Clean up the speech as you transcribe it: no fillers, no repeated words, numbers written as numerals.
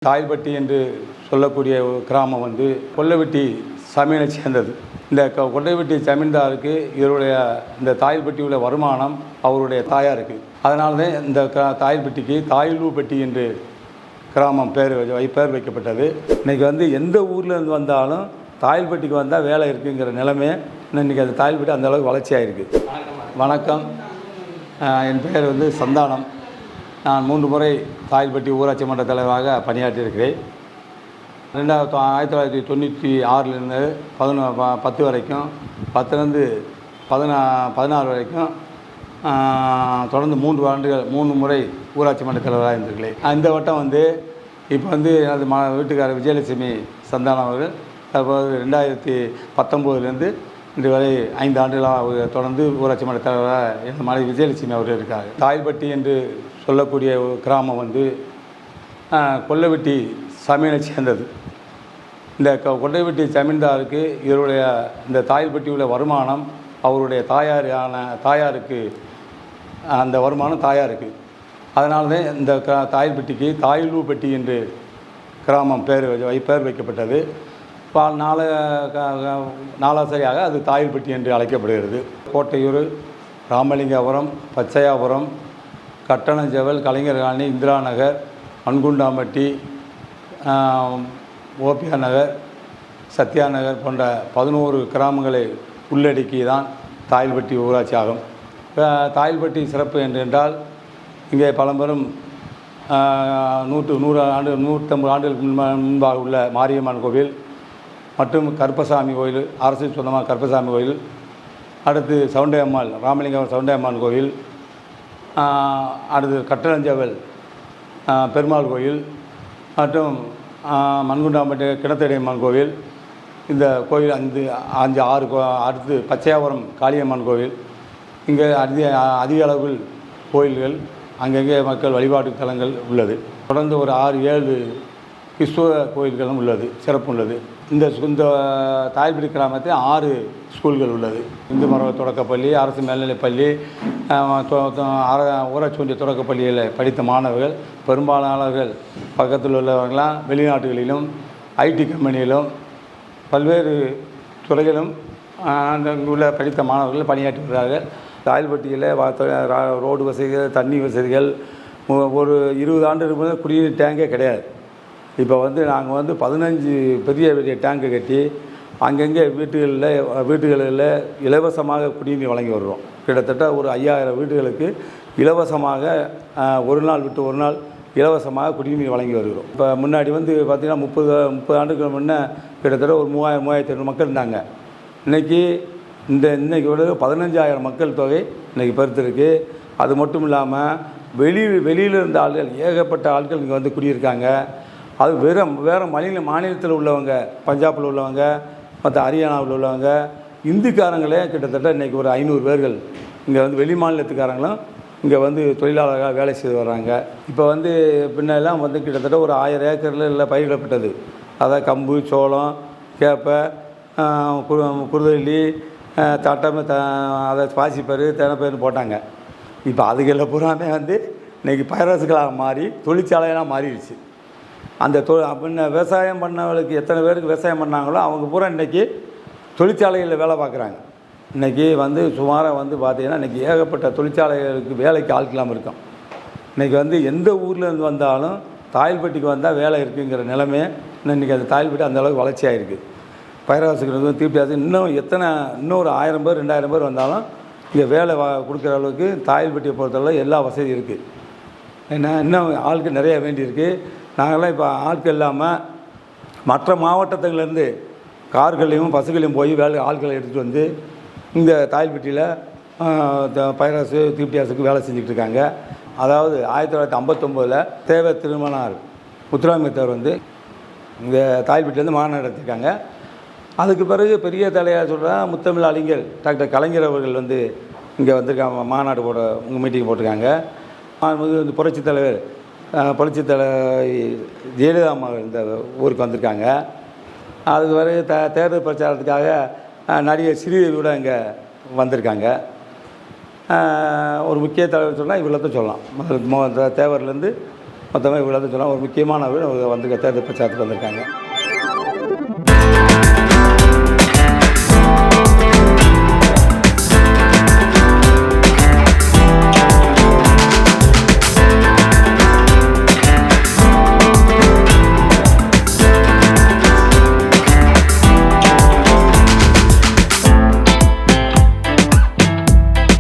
தாய்பட்டி என்று சொல்லக்கூடிய கிராமம் வந்து கொல்லைவெட்டி சமீனை சேர்ந்தது. இந்த கொல்லைவெட்டி ஜமீன்தாருக்கு இவருடைய இந்த தாய்பட்டி உள்ள வருமானம் அவருடைய தாயாருக்கு. அதனால தான் இந்த தாய்பட்டிக்கு தாயில்பட்டி என்று கிராமம் பேர் வைக்கப்பட்டது. இன்றைக்கி வந்து எந்த ஊரில் இருந்து வந்தாலும் தாயில்பட்டிக்கு வந்தால் வேலை இருக்குங்கிற நிலைமை இன்றைக்கி அந்த தாயில்பட்டி அந்தளவுக்கு வளர்ச்சியாக இருக்குது. வணக்கம், என் பெயர் வந்து சந்தானம். நான் 3 முறை தாயில்பட்டி ஊராட்சி மன்ற தலைவராக பணியாற்றியிருக்கிறேன். 1996 10 வரைக்கும், 10லேருந்து 16 வரைக்கும் தொடர்ந்து 3 முறை ஊராட்சி மன்ற தலைவராக இருந்திருக்கிறேன். இந்த வட்டம் வந்து இப்போ வந்து எனது வீட்டுக்காரர் விஜயலட்சுமி சந்தானம் அவர்கள் தற்போது 2019 இன்று வரை 5 ஆண்டுகளாக தொடர்ந்து ஊராட்சி மன்ற தலைவராக என் மனைவி விஜயலட்சுமி அவர்கள் இருக்காங்க. தாயில்பட்டி என்று சொல்லக்கூடிய கிராமம் வந்து கொல்லைவெட்டி சமீனை சேர்ந்தது. இந்த கொல்லைவெட்டி ஜமீன்தாருக்கு இவருடைய இந்த தாயில்பட்டி உள்ள வருமானம் அவருடைய தாயாருக்கு அந்த வருமானம் தாயாருக்கு. அதனால தான் இந்த தாயில்பட்டிக்கு தாயில்பட்டி என்று கிராமம் பேர் வைக்கப்பட்டது. நாளாசரியாக அது தாயில்பட்டி என்று அழைக்கப்படுகிறது. கோட்டையூர், ராமலிங்கபுரம், பச்சையாபுரம், கட்டணஞ்செவல், கலைஞர் காலனி, இந்திரா நகர், மண்குண்டாம்பட்டி, ஓபியா நகர், சத்யா நகர் போன்ற 11 கிராமங்களை உள்ளடக்கி தான் தாயில்பட்டி ஊராட்சி ஆகும். தாயில்பட்டி சிறப்பு என்றால் இங்கே பழம்பெரும் 150 ஆண்டுகளுக்கு முன்பாக உள்ள மாரியம்மன் கோவில் மற்றும் கருப்பசாமி கோயில், அரசு சொந்தமாக கருப்பசாமி கோயில், அடுத்து சவுண்டையம்மாள், ராமலிங்கம் சவுண்டையம்மாள் கோயில், அடுத்து கட்டணஞ்செவல் பெருமாள் கோயில் மற்றும் மண்குண்டாம்பட்டி கிணத்தடியம்மன் கோவில். இந்த கோயில் 5-6 அடுத்து பச்சையாபுரம் காளியம்மன் கோவில். இங்கே அதிக அளவில் கோயில்கள், அங்கங்கே மக்கள் வழிபாட்டு தலங்கள் உள்ளது. தொடர்ந்து ஒரு 6-7 கிறிஸ்துவ கோயில்களும் உள்ளது, சிறப்பு உள்ளது. இந்த தாயில்பட்டி கிராமத்தில் 6 ஸ்கூல்கள் உள்ளது. இந்து மரபு தொடக்கப்பள்ளி, அரசு மேல்நிலைப்பள்ளி, ஊராட்சி ஒன்றிய தொடக்கப்பள்ளியில் படித்த மாணவர்கள் பெரும்பாலானவர்கள் பக்கத்தில் உள்ளவர்களாம் வெளிநாட்டுகளிலும் ஐடி கம்பெனியிலும் பல்வேறு துறைகளும் அங்குள்ள படித்த மாணவர்கள் பணியாற்றி வருகிறார்கள். தாயில்பட்டியில் ரோடு வசதிகள், தண்ணி வசதிகள், ஒரு 20 ஆண்டுகளுக்கு முதல் குடிநீர் டேங்கே கிடையாது. இப்போ வந்து நாங்கள் வந்து 15 பெரிய டேங்கு கட்டி அங்கங்கே வீட்டுகளில் இலவசமாக குடிநீர் வழங்கி வருகிறோம். கிட்டத்தட்ட ஒரு 5000 வீடுகளுக்கு இலவசமாக ஒரு நாள் விட்டு ஒரு நாள் இலவசமாக குடிநீர் வழங்கி வருகிறோம். இப்போ முன்னாடி வந்து பார்த்திங்கன்னா 30 ஆண்டுகள் முன்னே கிட்டத்தட்ட ஒரு 3000-3500 மக்கள் இருந்தாங்க. இன்றைக்கி விட 15000 மக்கள் தொகை இன்றைக்கி பெருத்திருக்கு. அது மட்டும் இல்லாமல் வெளியில் இருந்த ஆட்கள், ஏகப்பட்ட ஆட்கள் இங்கே வந்து குடியிருக்காங்க. அது வேறு மாநிலத்தில் உள்ளவங்க, பஞ்சாபில் உள்ளவங்க, மற்ற ஹரியானாவில் உள்ளவங்க, இந்துக்காரங்களே கிட்டத்தட்ட இன்றைக்கி ஒரு 500 பேர்கள் இங்கே வந்து வெளி மாநிலத்துக்காரங்களும் இங்கே வந்து தொழிலாளர்களாக வேலை செய்து வர்றாங்க. இப்போ வந்து பின்னெல்லாம் வந்து கிட்டத்தட்ட ஒரு 1000 ஏக்கரில் பயிரிடப்பட்டது. அதாவது கம்பு, சோளம், கேப்பை, குருதள்ளி, அதை பாசிப்பயிறு, தெனப்பயிர்னு போட்டாங்க. இப்போ அதுகளில் பூராமே வந்து இன்றைக்கி பயிரசுகளாக மாறி தொழிற்சாலையெல்லாம் மாறிடுச்சு. அந்த அப்படின்ன விவசாயம் பண்ணவங்களுக்கு எத்தனை பேருக்கு விவசாயம் பண்ணாங்களோ அவங்க பூரா இன்றைக்கி தொழிற்சாலைகளில் வேலை பார்க்குறாங்க. இன்றைக்கி வந்து சுமாராக வந்து பார்த்திங்கன்னா இன்றைக்கி ஏகப்பட்ட தொழிற்சாலைகளுக்கு வேலைக்கு ஆட்களாமல் இருக்கும். இன்றைக்கி வந்து எந்த ஊரில் இருந்து வந்தாலும் தாயில்பட்டிக்கு வந்தால் வேலை இருக்குங்கிற நிலைமை இன்றைக்கி அந்த தாயில்பட்டி அந்தளவுக்கு வளர்ச்சியாக இருக்குது. பயிராசுக்கு தீர்ப்பியாசு இன்னும் ஒரு 1000 பேர் 2000 பேர் வந்தாலும் இங்கே வேலை கொடுக்குற அளவுக்கு தாயில்பட்டியை பொறுத்தளவு எல்லா வசதியும் இருக்குது. ஏன்னா இன்னும் ஆட்கள் நிறையா வேண்டியிருக்கு. நாங்கள்லாம் இப்போ ஆட்கள் இல்லாமல் மற்ற மாவட்டத்துலேருந்து கார்களையும் பஸ்ஸுகளையும் போய் ஆட்களை எடுத்துகிட்டு வந்து இந்த தாயில்பட்டியில் பயிராசு தீப்தியாசுக்கு வேலை செஞ்சுக்கிட்டு இருக்காங்க. அதாவது 1959 தேவை திருமணார் முத்துராமலிங்கத்தேவர் வந்து இங்கே தாயில்பட்டிலேருந்து மாநாடு நடத்திருக்காங்க. அதுக்கு பிறகு பெரிய தலையாக சொல்கிற முத்தமிழ் அறிஞர் டாக்டர் கலைஞர் அவர்கள் வந்து இங்கே வந்திருக்காங்க, மாநாடு மீட்டிங் போட்டிருக்காங்க. வந்து புரட்சித் தலைவர் ஜெயலலிதா அம்மா இந்த ஊருக்கு வந்திருக்காங்க. அதுக்கு பிறகு தேர்தல் பிரச்சாரத்துக்காக நடிகர் ஸ்ரீதேவி கூட இங்கே வந்திருக்காங்க. ஒரு முக்கிய தலைவர் சொன்னால் இவ்வளோத்தையும் சொல்லலாம். தேவர்லேருந்து மொத்தமாக இவ்வளோ சொல்லலாம். ஒரு முக்கியமானவர்கள் வந்து தேர்தல் பிரச்சாரத்துக்கு வந்திருக்காங்க.